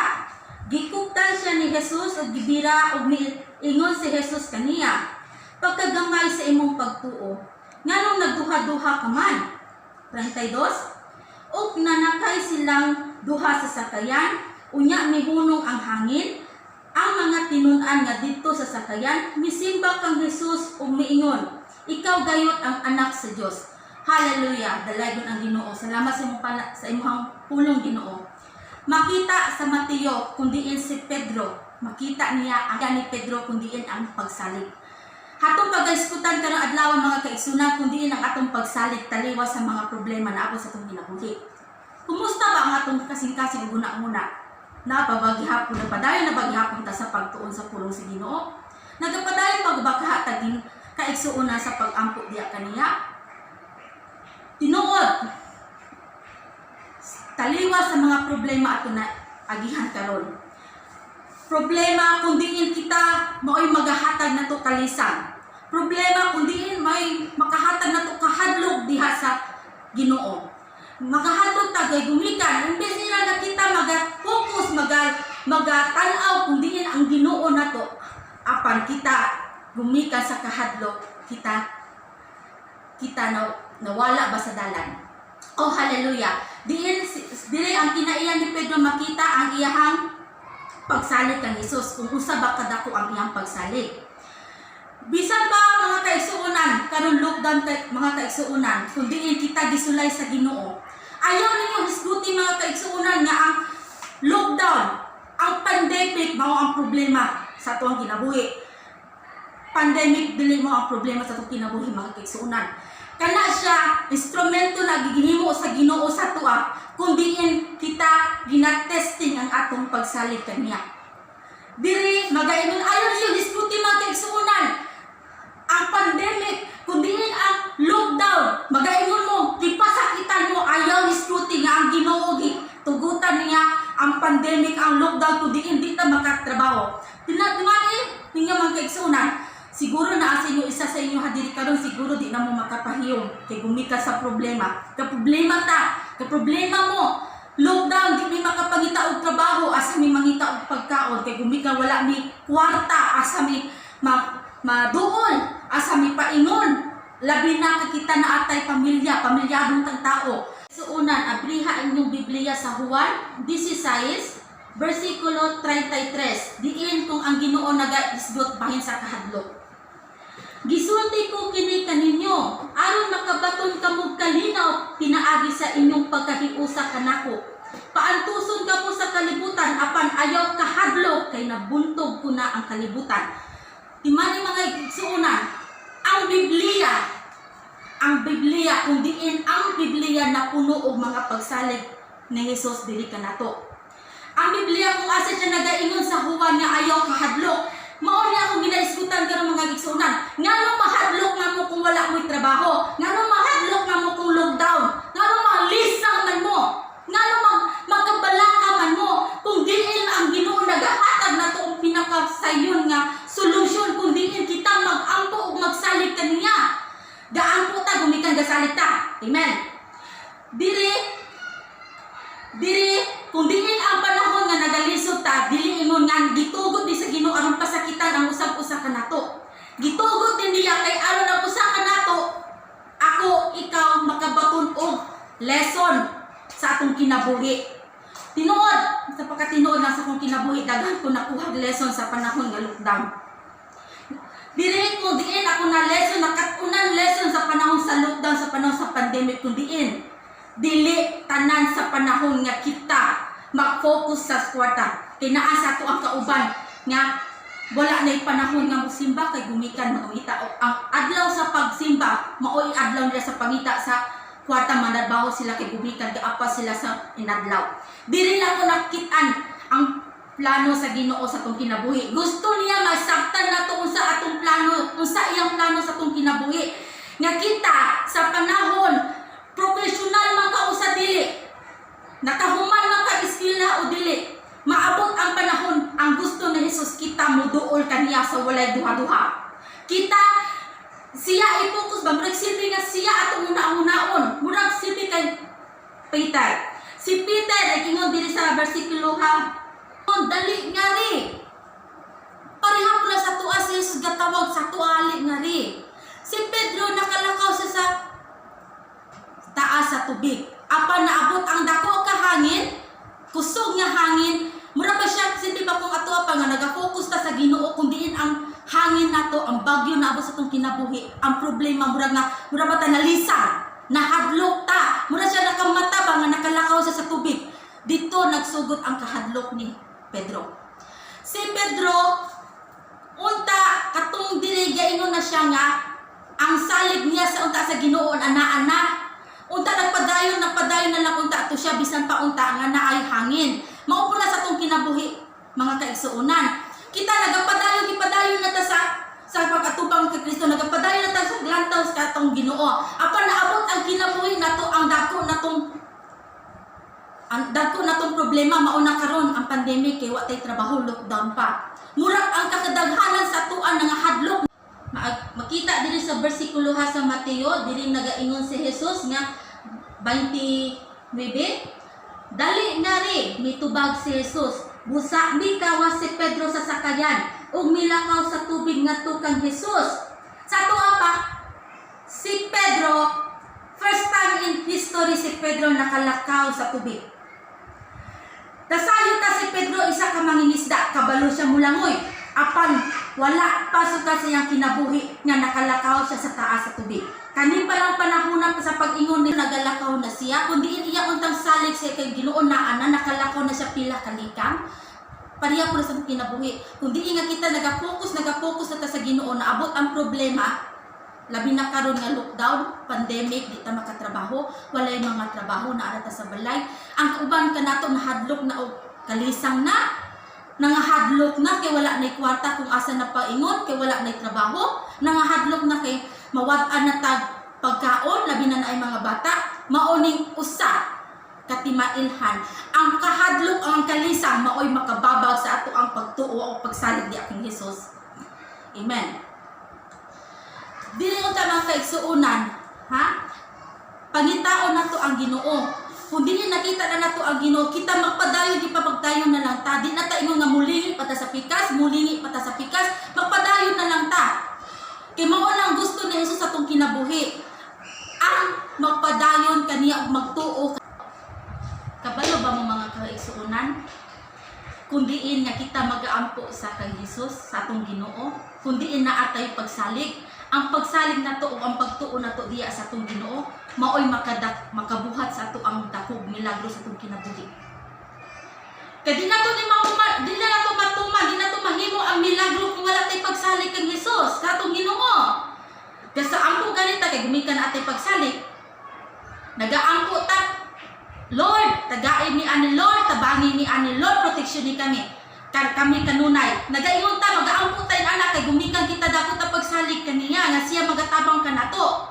Gikuptan siya ni Jesus ug gibira ug miingon si Jesus kaniya, pagkagamay sa imong pagtuo, nganong nagduha-duha ka man. 32. Ug nanakay silang duha sa sakayan, unya mihunong ang hangin, ang mga tinun-an nga dito sa sakayan, misimba kang Jesus ug miingon, ikaw gayot ang anak sa Dios. Hallelujah, dalaygon ang Ginoo. Salamat sa imong pulong Ginoo. Makita sa Mateo kundiin si Pedro, makita niya ang ni Pedro kundiin ang pagsalig. Hatong pagaiskutan karong adlaw mga kaigsunan kundiin ang atong pagsalig taliwa sa mga problema na ako sa atong kinabuhi. Kumusta ba ang atong kasing-kasing guna-una? Napabagihapon na padayon na bagihapon ta sa pagtuon sa pulong sa Ginoo. Nagapadayon pagbakahatagin kaigsuuna sa pagampo diya kaniya. Tinuod taliwa sa mga problema ato na agihan karon. Problema kung diin kita mao'y magahatag na to kalisan. Problema kung diin may makahatag na to kahadlok diha sa Ginoo. Makahadlok tagay gumikan, imbes nila na kita mag-focus, magatanaw kung diin ang Ginoo na to. Apan kita gumikan sa kahadlok, kita nawala ba sa dalan. Oh hallelujah. Dili ang kinaiyan ni Pedro makita ang iyahang pagsalig kang Jesus kung usa ba kadako ang iyang pagsalig. Bisan pa mga kaigsuonan karon lockdown mga kaigsuonan kung diin kita gisulay sa Ginoo. Ayaw ninyo hisguti mga kaigsuonan nga ang lockdown, ang pandemic mao ang problema sa atong kinabuhi. Pandemic dili mo ang problema sa atong kinabuhi mga kaigsuonan. Kana siya instrumento na gihimo sa Ginoo sa tuwa kung diin kita ginatesting ang atong pagsalig kaniya. Diri magaingon ayaw niyo diskuti mga kaigsuonan ang pandemic kung diin ang lockdown magaingon mo gipasakitan mo ayaw diskuti nga ang Ginoo tugutan niya ang pandemic, ang lockdown, kundi hindi ta makatrabaho. Tingnan man kaigsunan, siguro na sa inyo, isa sa inyo hadiri karon siguro di na mo makapahiyom kay gumika sa problema. Kaproblema mo, lockdown, di may makapangita og trabaho, asa may mangita og pagkaon, kay gumika wala mi kwarta, asa mi maduol, asa mi paingon, labi na kakita na atay pamilyadong tang tao. Suunan, abriha inyong Biblia sa Juan 16, versikulo 33. Diin kung ang Ginoo nagaisgot bahin sa kahadlok. Gisulti ko kini kaninyo, aron makabaton kamog kalinaw pinaagi sa inyong pagkahiusa kanako. Paantuson ka po sa kalibutan, apan ayaw kahadlok kay nabuntog ko na ang kalibutan. Timani mga suunan, ang Biblia, kung diin ang Biblia na puno og mga pagsalig ni Jesus dili kanato. Ang Biblia kung asa siya nagaingon sa Juan nga ayaw kahadlok, mao niya akong ginaisgutan karon mga igsunan. Ngano mahadlok nga mo kung wala mo'y trabaho? Ngano mahadlok nga mo kung lockdown? Ngano malisang man mo? Ngano magkabalaka man mo? Kung diin ang Ginoo nagahatag na to ang pinakasayon nga solusyon, kung diin kita magampo ug magsalig kaniya. Gaampo ta gumikan gasalig ta. Amen. Diri kung diin ang panahon nga nagalisod ta, dili ingon nga gitugot di sa Ginoo aron pasakitan ang usab-usa kanato. Gitugot din niya kay aron ang usa kanato, ako ikaw makabaton og lesson sa atong kinabuhi. Tinuod, sa pagkatinuod lang sa akong kinabuhi, daghan ko nakuha lesson sa panahon nga lockdown. Dili ko diin ako na lesson, nakatunan lesson sa panahon sa lockdown, sa panahon sa pandemic, kung diin dili tanan sa panahon nga kita mag-focus sa kwarta. Kay naa sa ato ang kauban nga wala na panahon nga magsimba kay gumikan mangita. Ang adlaw sa pagsimba maoy adlaw nila sa pangita sa kwarta, manadbaho sila kay gumikan, gaapa sila sa inadlaw. Dili lang ko nakitaan ang plano sa Ginoo sa atong kinabuhi. Gusto niya masabtan nato unsa atong plano, unsa iyang plano sa atong kinabuhi. Nga kita sa panahon professional man ka o sa dili, nakahuman man ka iskila o dili, maabot ang panahon ang gusto ni Jesus kita muduol kaniya sa walay duha-duha. Kita siya i-focus ba, murag silbi nga siya atong una-unaon, murag silbi kay Peter. Si Peter ay kingon diri sa bersikulo ha, dali nga ri. Pareha pula sa tuwa si Jesus gatawag sa tuali nga ri. Si Pedro nakalakaw siya sa taas sa tubig. Apa naabot ang dako ka hangin, kusog nga hangin, mura ba siya silbi ba kung ato pa nga nagafocus ta sa Ginoo, kung diin ang hangin nato, ang bagyo na abot sa itong kinabuhi, ang problema mura ba ta nalisan, nahadlok ta, mura siya nakamata ba nga nakalakaw siya sa tubig. Dito nagsugot ang kahadlok ni Pedro. Si Pedro unta katong diri gaingon na siya nga ang salig niya sa unta sa Ginoo ana-ana. Unta nagpadayon na lang unta ato siya bisan pa unta nga naay hangin. Mao pula sa atong kinabuhi mga kaigsuonan. Kita gipadayon na ta sa pag-atubang kay Kristo, nagapadayon na ta sa glantaw sa atong Ginoo. Apan naabot ang kinabuhi nato ang dako natong problema mauna karon ang pandemic kay wa tay trabaho, lockdown pa. Murag ang kakadaghanan sa atuan nga hadlok. Makita diri sa bersikulo ha sa Mateo, diri nagaingon si Jesus nga 29, dali na ri mitubag si Jesus. Busa mi kawas si Pedro sa sakayan ug milakaw sa tubig ngadto kang Jesus. Sa tuwa pa si Pedro, first time in history si Pedro nakalakaw sa tubig. Dasayon ta si Pedro isa ka mangingisda, kabalo siya mulangoy. Apan wala pasok ka sa iyang kinabuhi nga nakalakaw siya sa taas sa tubig. Kani pa lang panahon sa pag-ingon ni nagalakaw na siya, kundi iya untang salig siya kay Ginoo na ana nakalakaw na siya pila kalikang. Pariya po sa kinabuhi. Kundi nga kita nagapokus na ta sa Ginoo na abot ang problema. Labi na karon nga lockdown, pandemic, di ta makatrabaho, walay mga trabaho na ara ta sa balay. Ang uban kanato nahadlok na og kalisang na, nangahadlok na kay wala nay kwarta kung asa na paingon, kay wala nay trabaho, nangahadlok na kay mawad-an na tag pagkaon, labi na naay mga bata, mauning usa katimailhan. Ang kahadlok ang kalisang maoy makababag sa ato ang pagtuo o pagsalig di aking Hesus. Amen. Dili unta mga kaigsuonan, ha? Pangitaon nato ang Ginoo. Kung dili nakita na nato ang Ginoo, kita magpadayon di pa magdayon na lang ta. Di na ta ingon nga mulingi pata sa pikas, mulingi pata sa pikas, magpadayon na lang ta. Kay mao lang gusto ni Hesus sa atong kinabuhi. Ang magpadayon kaniya ug magtuo. Kabalo ba mo mga kaigsuonan? Kung diin nga kita mag-aampo sa kay Hesus, sa atong Ginoo, kung diin na atay pagsalig, ang pagsalig nato o ang pagtuo nato diya sa atong Ginoo, maoy makabuhat sa ato ang dakog milagro sa atong kinabuhi. Kay di nato ni matuman, di nato mahimo ang milagro kung wala tay pagsalig kang Hesus sa atong Ginoo. Kaya sa ampo ganita kay gumikan na atay pagsalig, nagaampo ta, Lord, tagain ni ani Lord, tabangin ni ani Lord, protection ni kami. Kami kanunay. Nagaingon ta, mag-aampo tayo anak, kay gumikan kita dako ta pagsalig kaniya, nga siya magatabang ka nato.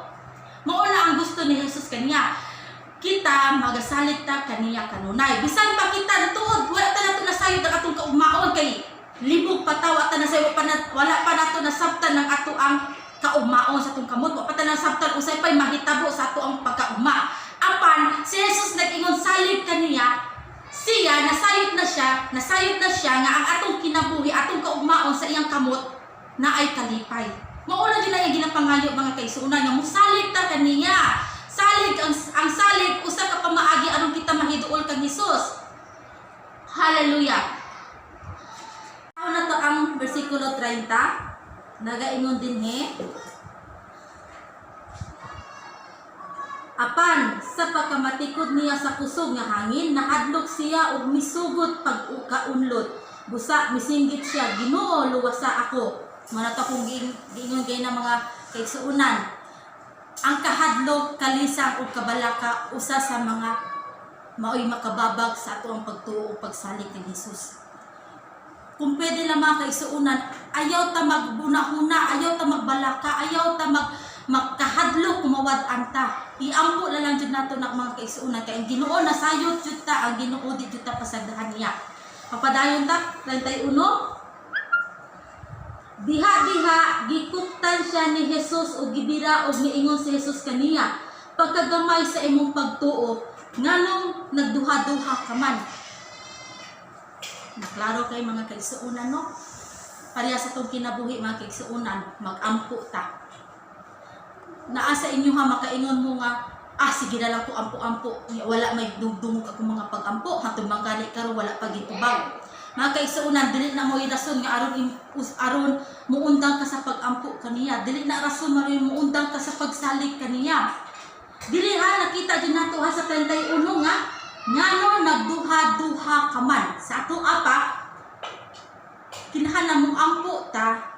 Mauna ang gusto ni Hesus kaniya. Kita magasalig ta kaniya kanunay. Bisan pa kita natuod, wala ta nato nasayod ang atong kaugmaon kay libog pataw at nasayod wala pa nato nasabtan ng ato ang kaugmaon sa atong kamot. Wa pa ta nasabtan usay pay mahitabo sa ato ang pagkaugma. Apan si Hesus nag-ingon salig kaniya. Siya, nasayod na siya nga ang atong kinabuhi, atong kaugmaon sa iyang kamot na ay kalipay. Mauna din na yung ginapangayo mga kaigsuonan nga musalig ta kaniya. Salig ang salig usa ka pamaagi anong kita mahiduol kang Hesus. Hallelujah. Ano na to ang bersikulo 30? Nagaingon din Apan sa pagkamatikod niya sa kusog nga hangin, nahadlok siya og misugot pag-kaunlot. Busa misinggit siya, Ginoo luwasa ako. Manata kong giingon gay na mga kaigsuonan. Ang kahadlok, kalisang ug kabalaka usa sa mga maoy makababag sa ato ang pagtuo ug pagsalig kay Hesus. Kung pwede lang mga kaigsuonan, ayaw ta magbunahuna, ayaw ta magbalaka, ayaw ta magkahadlok kumawad anta. Iampo na lang jud nato na mga kaigsuonan kay ang Ginoo nasayod jud ta, ang Ginoo di jud ta pasagdahan niya. Papadayon ta 31. Diha gikuptan siya ni Hesus ug gibira ug niingon si Hesus kaniya, pagkagamay sa imong pagtuo nganong nagduha-duha ka man. Naklaro kay mga kaigsuonan no? Pareha sa tong kinabuhi mga kaigsuonan, mag-ampo ta. Naa sa inyo ha, makaingon mo nga, sige na lang ko ampo-ampo, wala may dugdungog ako mga pag-ampo, hatong manggali karo wala pagitubag. Mga kaigsuonan, dili na mo rason nga aron muundang ka sa pag-ampo kaniya, dili na rason maroon muundang ka sa pagsalig kaniya. Dili ha, nakita din nato ha sa 31 nga, ngano nagduha-duha ka man. Sa ato apa, kinahanglan mong ampo ta,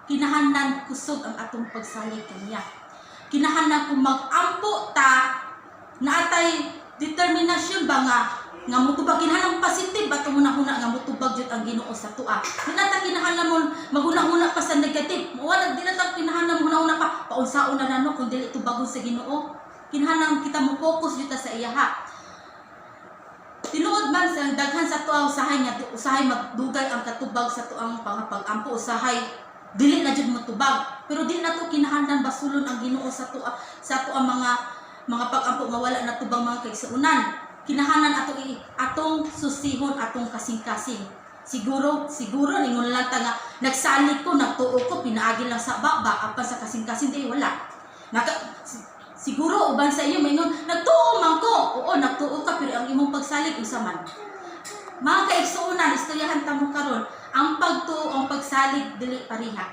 kinahanglan kusog ang atong pagsalig kaniya. Kinahanglan kung mag-ampo ta na atay determinasyon ba nga mutubag, kinahanglan positive ba huna nga mutubag jud ang Ginoo sa tuwa. Di na ta kinahanglan mo maghuna-huna pa sa negative. Wala di na ta kinahanglan huna-huna pa paunsaon na nano kung dili tubagon sa Ginoo. Kinahanglan kita mo focus jud ta sa iya ha. Tinuod man sa daghan sa tuwa usahay magdugay ang katubag sa tuang pag-ampo, usahay dili na jud mo tubag, pero di na to kinahanglan basulon ang Ginoo sa to ang mga pag-ampo nga wala na tubang mga kaigsuonan. Kinahanglan atong susihon atong kasing-kasing. Siguro ningon lang ta nga nagsalig ko, nagtuo ko, pinaagi lang sa baba apan sa kasing-kasing di wala. Siguro uban sa inyo maingon nagtuo man ko. Oo, nagtuo ka pero ang imong pagsalig unsa man. Mga kaigsuonan, istoryahan ta mo karon. Ang pagtuo, ang pagsalig dili pareha.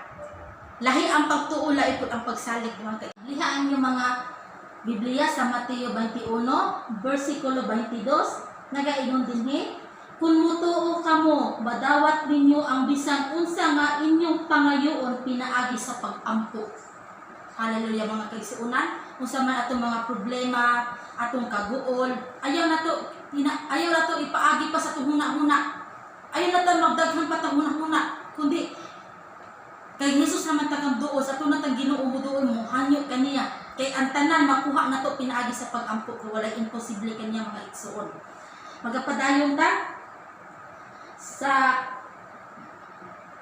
Lahi ang pagtuo, lahi pud ang pagsalig mga kaibigan. Lihaan niyo mga Biblia sa Mateo 21, versikulo 22, nagaingon dinhi, kung mutuo kamo, madawat ninyo ang bisan unsa nga inyong pangayoon pinaagi sa pag-ampo. Hallelujah mga kaigsuonan. Unsa man atong mga problema, atong kaguol, ayaw na to ipaagi pa sa atong huna-huna. Ayaw na tayo magdaghan pa itong huna-huna. Kundi, kay Hesus naman tagang duos, ato na tang Ginoo mo doon mo, hanyo kaniya. Kay ang tanan makuha na to pinaagi sa pag-ampo kay walay imposible kanya mga igsuon. Magapadayon ta sa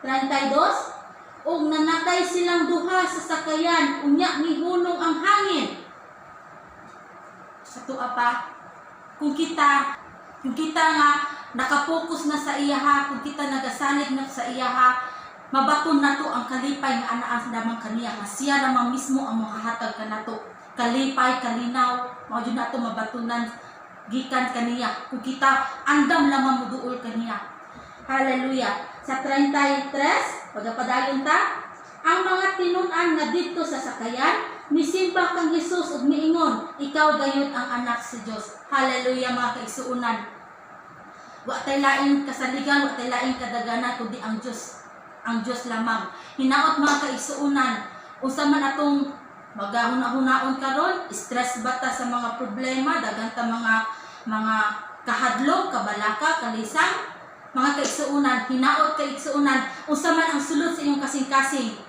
32, og nanatay silang duha sa sakayan, unya mihunong ang hangin. Sa tuwa pa, kung kita nga nakapokus na sa iyaha, kung kita nagasalig na sa iyaha, mabaton na to ang kalipay nga anaan damang kaniya, nga siya namang mismo ang makahatag ka na to. Kalipay, kalinaw, mao jud na to mabatunan gikan kaniya. Kung kita andam lamang muduol kaniya. Hallelujah. Sa 33, pagapadayon ta, ang mga tinun-an nga didto sa sakayan, nisimba kang Jesus ug miingon, ikaw gayud ang anak sa Dios. Hallelujah mga kaigsuonan. Wa tay lain kasaligan, wa tay lain kadagana kundi ang Dios. Ang Dios lamang. Hinaot mga kaigsuonan, unsa man atong magahuna-hunaon karon, stress bata sa mga problema, daghang ta mga kahadlok, kabalaka, kalisang. Mga kaigsuonan, hinaot kaigsuonan, unsa man ang sulod sa inyong kasing-kasing,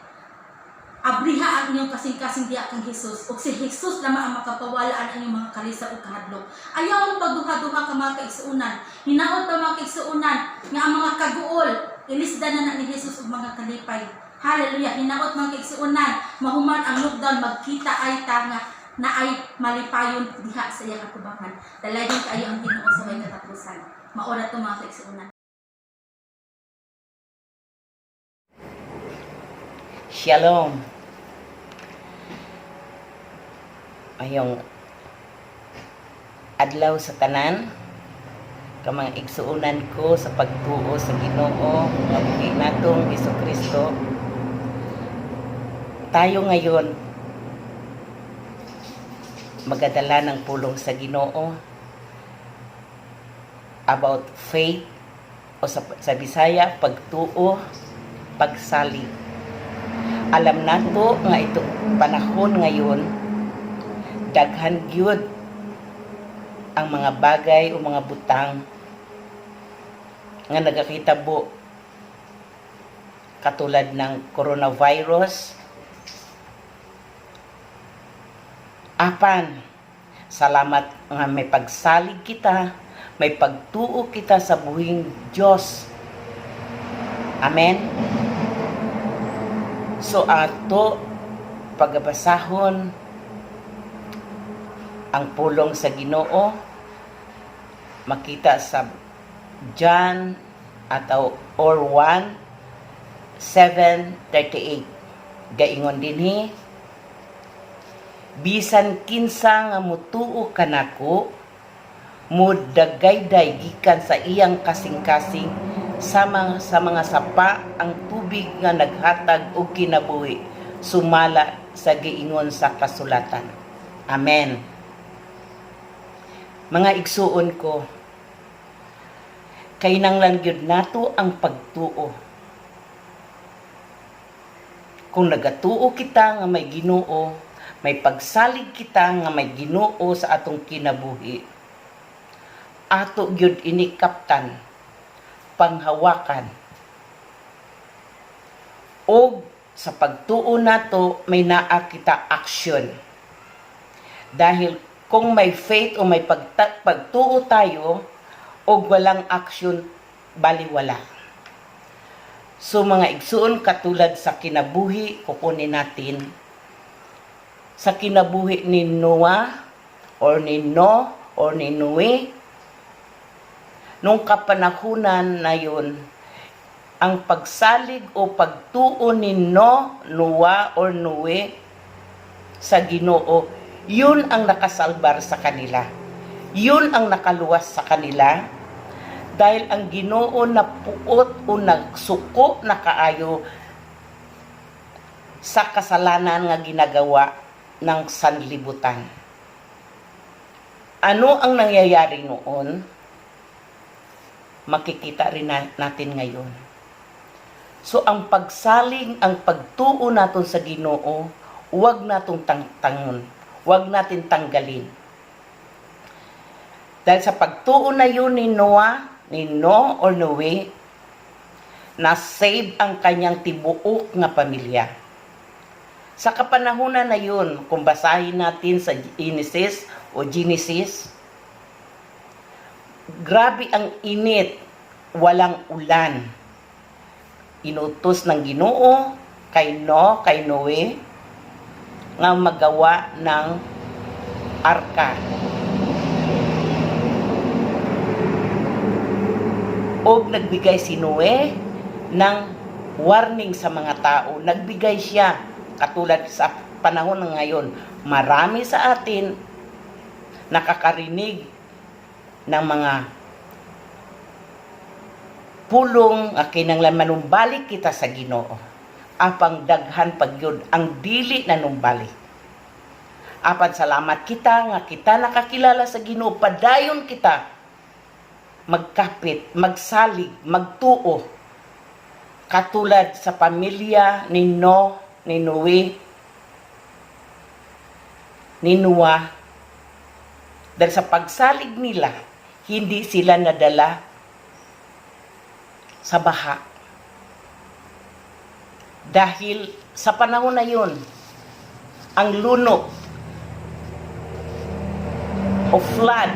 abriha ang inyong kasing-kasing diha kang Jesus, ug si Jesus lamang ang makapawalaan ang inyong mga kalisa ug kahadlok. Ayaw ang pagduha-duha ka mga kaigsuonan. Hinaot pa mga kaigsuonan nga ang mga kaguol ilisdan na ni Jesus ug mga kalipay. Hallelujah. Hinaot mga kaigsuonan, mahuman ang lockdown, magkita ay tanga na ay malipayon diha sa iyang atubangan. Dalaygon kayo ang Ginoo sa may katapusan. Maora to mga kaigsuonan. Shalom. Ayong adlaw sa tanan, kamang igsuunan ko sa pagtuo sa Ginoo nga buhi natong Hesukristo. Tayo ngayon magadala ng pulong sa Ginoo about faith o sa Bisaya pagtuo, pagsalig. Alam nato nga ito panahon ngayon daghan gyud ang mga bagay o mga butang nga nagakitabo katulad ng coronavirus. Apan salamat nga may pagsalig kita, may pagtuo kita sa buhing Dios. Amen. So ato pagabasahon ang pulong sa Ginoo makita sa John or 1:7-38. Gaingon dinhi, bisan kinsa nga mutuo kanako, mudagayday gikan sa iyang kasing-kasing sa mga sapa ang tubig nga naghatag og kinabuhi, sumala sa giingon sa kasulatan. Amen. Mga igsuon ko, kay nanglan gyud nato ang pagtuo. Kung nagatuo kita nga may Ginoo, may pagsalig kita nga may Ginoo sa atong kinabuhi, ato gyud inikaptan, panghawakan. O sa pagtuo nato may naa kita action. Dahil kung may faith o may pagtuo tayo o walang action, baliwala. So mga igsuon, katulad sa kinabuhi, kukunin natin sa kinabuhi ni Noah or ni Noe. Nung kapanahunan na yun, ang pagsalig o pagtuo ni Noah or Noe sa Ginoo, yun ang nakasalbar sa kanila. Yun ang nakaluwas sa kanila. Dahil ang Ginoo napuot o nagsuko na kaayo sa kasalanan nga ginagawa ng sanlibutan. Ano ang nangyayari noon? Makikita rin natin ngayon. So ang pagsaling, ang pagtuo natin sa Ginoo, huwag natong tangon, huwag natin tanggalin. Dahil sa pagtuo na yun ni Noah or Noe, na-save ang kanyang tibuok nga pamilya. Sa kapanahunan na yun, kung basahin natin sa Genesis, grabe ang init, walang ulan. Inutos ng Ginoo kay Noe nga magawa ng arka. O nagbigay si Noe ng warning sa mga tao. Nagbigay siya, katulad sa panahon ng ngayon, marami sa atin nakakarinig ng mga pulong kinanglan manumbalik kita sa Ginoo. Apang daghan pagyud ang dili na numbalik. Apan salamat kita nga kita nakakilala sa Ginoo, padayon kita magkapit, magsalig, magtuo. Katulad sa pamilya ni Noe, ni Noah, dahil sa pagsalig nila, hindi sila nadala sa baha. Dahil sa panahon na yun, ang lunok o flood,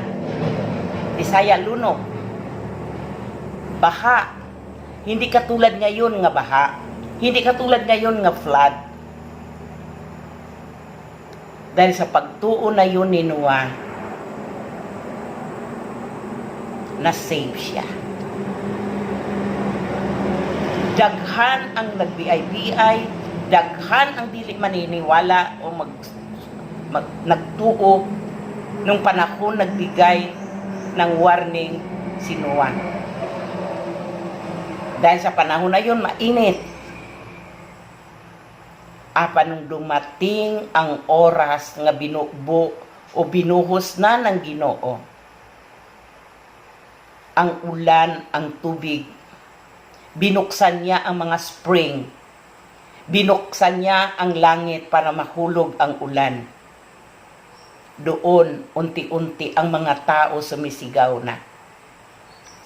Bisaya lunok, baha, hindi katulad ngayon nga baha, hindi katulad ngayon nga flood. Dahil sa pagtuo na yun ni Noah, na-save siya. Daghan ang nagbiay-biay, daghan ang dili maniniwala o nagtuo nung panahon nagbigay ng warning si Noah. Dahil sa panahon na yun, mainit. Apa nung dumating ang oras nga binubo o binuhos na ng Ginoo, ang ulan, ang tubig, binuksan niya ang mga spring, binuksan niya ang langit para mahulog ang ulan. Doon, unti-unti ang mga tao sumisigaw na.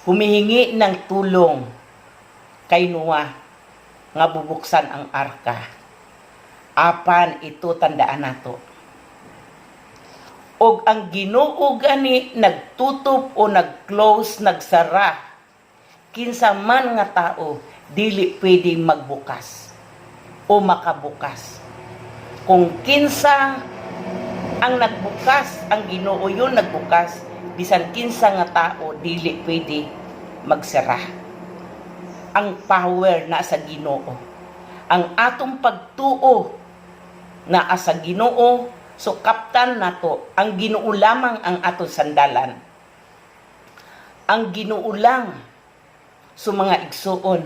Humihingi ng tulong kay Noah nga bubuksan ang arka. Apan ito tandaan nato. Og ang Ginoo gani nagtutup o nag-close, nagsara, kinsa man nga tao dili pwedeng magbukas o makabukas. Kung kinsa ang nagbukas, ang Ginoo yun nagbukas, bisan kinsa nga tao dili pwede magsara. Ang power na sa Ginoo. Ang atong pagtuo na sa Ginoo, so kaptan nato, ang Ginoo lamang ang atong sandalan. Ang Ginoo lang so mga igsuon.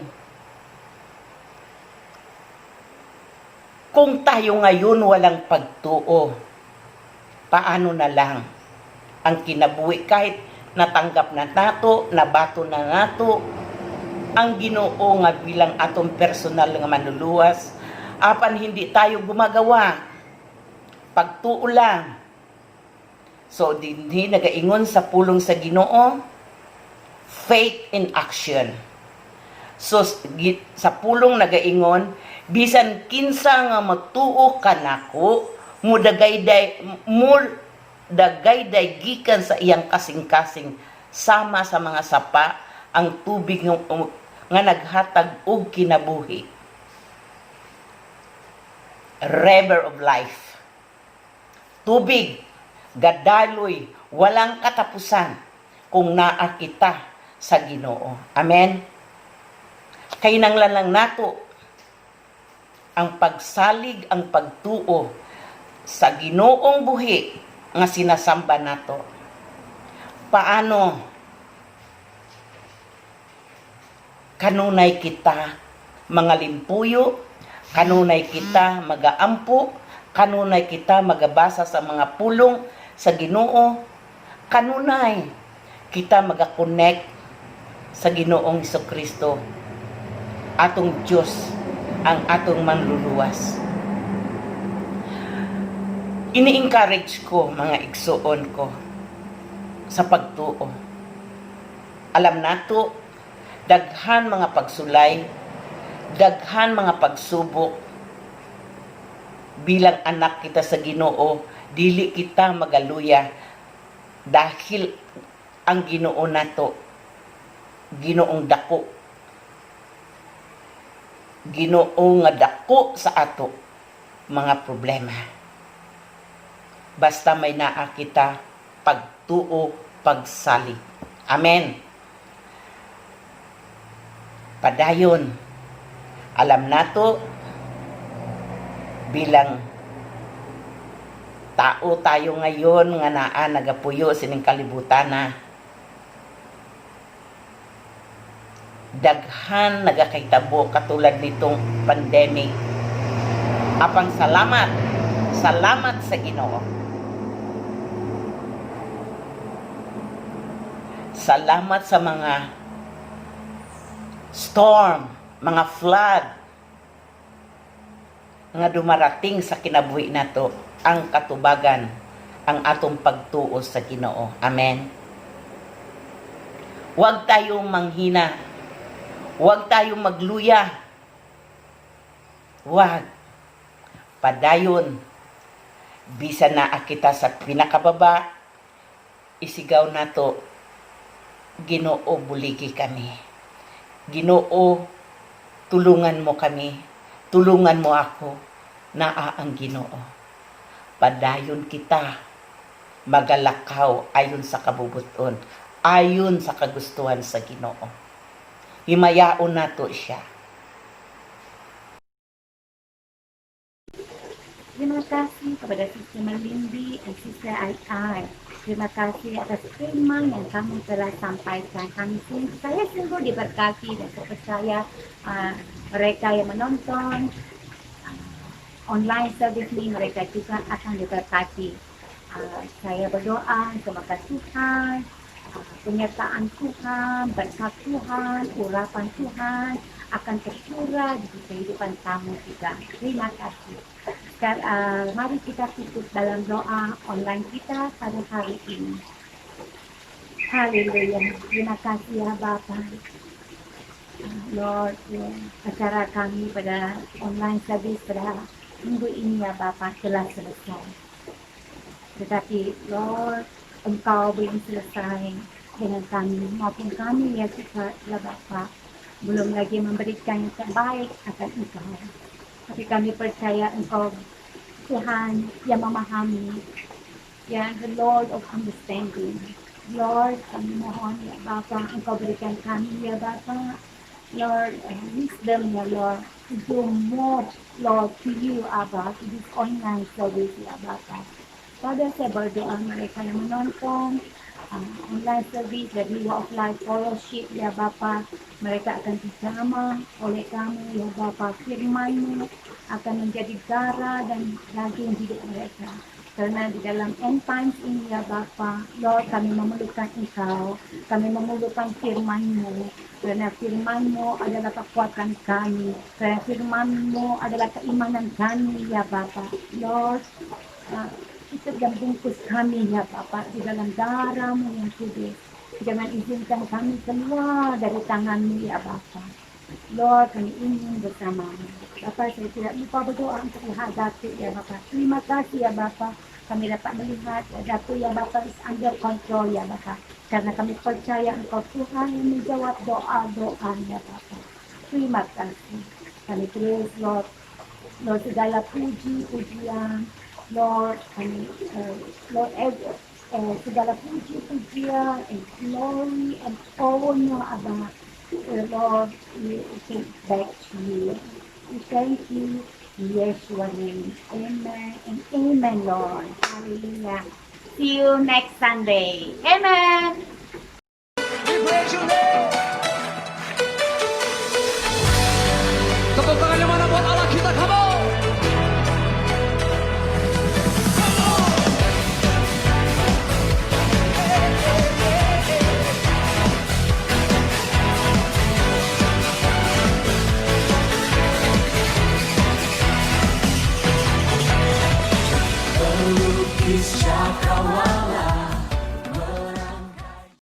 Kung tayo ngayon walang pagtuo, paano na lang ang kinabuhi kahit natanggap na nato, nabato na nato ang Ginoo nga bilang atong personal nga manluluwas, apan hindi tayo gumagawa, pagtuo lang. So dinhi nagaingon sa pulong sa Ginoo, faith in action. So sa pulong nagaingon, bisan kinsa nga matuo kanako, dagayday gikan sa iyang kasing-kasing sama sa mga sapa ang tubig nga naghatag og kinabuhi. River of life. Tubig, gadaloy, walang katapusan kung naa kita sa Ginoo. Amen. Kainanglan lang nato ang pagsalig, ang pagtuo sa Ginoong buhi nga sinasamba nato. Paano kanunay kita mga limpuyo, kanunay kita magaampo, kanunay kita magabasa sa mga pulong sa Ginoo, kanunay kita magakonect sa Ginoong Hesukristo, atong Diyos, ang atong manluluwas. Ini-encourage ko mga igsuon ko sa pagtuo. Alam nato, daghan mga pagsulay, daghan mga pagsubok, bilang anak kita sa Ginoo, dili kita magaluya dahil ang Ginoo nato Ginoong dako, Ginoo nga dako sa ato mga problema. Basta may naa kita pagtuo, pagsali. Amen. Padayon, alam nato bilang tao tayo ngayon nga naa nagapuyo sining kalibutan na daghan nagakaitabo katulad nitong pandemic. Apang salamat sa Ginoo. Salamat sa mga storm, mga flood nga dumarating sa kinabuhi nato, ang katubagan ang atong pagtuo sa Ginoo. Amen. Huwag tayong manghina. Huwag tayong magluya. Huwag. Padayon. Bisan na kita sa pinakababa, isigaw nato, Ginoo, buligi kami. Ginoo, tulungan mo kami. Tulungan mo ako. Naa ang Ginoo. Padayon kita magalakaw ayon sa kabubuton, ayon sa kagustuhan sa Ginoo. Himayaon nato siya. Terima kasih kepada Sister Malindi dan Sister Ai. Terima kasih atas firman yang kamu telah sampaikan. Saya sungguh diberkati dan saya percaya mereka yang menonton online service ini, mereka juga akan diberkati. Saya berdoa semoga Tuhan, penyertaan Tuhan, berkat Tuhan, urapan Tuhan akan tercurah di kehidupan kamu juga. Terima kasih. Sekarang, mari kita tutup dalam doa online kita pada hari ini. Haleluya. Terima kasih ya Bapa. Lord, acara kami pada online service pada minggu ini ya Bapa telah selesai. Tetapi Lord, Engkau belum selesai dengan kami maupun kami ya juga ya Bapa belum lagi memberikan yang terbaik akan Engkau. Tapi kami percaya Engkau Tuhan yang memahami, yang the Lord of understanding. Lord, kami mohon ya Bapa, Engkau berikan kami ya Bapa, Lord, wisdom ya Lord, to do more, Lord, to you Abba, to this online service ya Bapa. Pada saya berdoa mereka yang menonton online service dari Way of Life Fellowship ya Bapa, mereka akan dijamah oleh kamu ya Bapa. Firman-Mu akan menjadi darah dan daging hidup mereka. Karena di dalam end times ini ya Bapa, Lord, kami memerlukan Engkau, kami memerlukan firman-Mu. Karena firman-Mu adalah kekuatan kami, karena firman-Mu adalah keimanan kami ya Bapa. Lord, itu yang bungkus kami ya Bapa di dalam darah-Mu yang kudus. Jangan izinkan kami keluar dari tangan-Mu ya Bapa. Lord, kami ingin bersama-Mu. Bapa, saya tidak lupa berdoa untuk lihat Datuk ya Bapa. Terima kasih ya Bapa. Kami dapat melihat Datuk ya Bapa is under control ya Bapa. Karena kami percaya Engkau Tuhan yang menjawab doa-doa ya Bapa. Terima kasih. Kami terus Lord, segala puji-pujian, Lord, kami, Lord, segala puji-pujian and glory and honor Abba, Lord, we take back to you. We thank you in Yeshua's name. Amen and amen, Lord. Hallelujah. See you next Sunday. Amen. We praise your name. Tepuk tangan yang mana buat Allah kita, come on.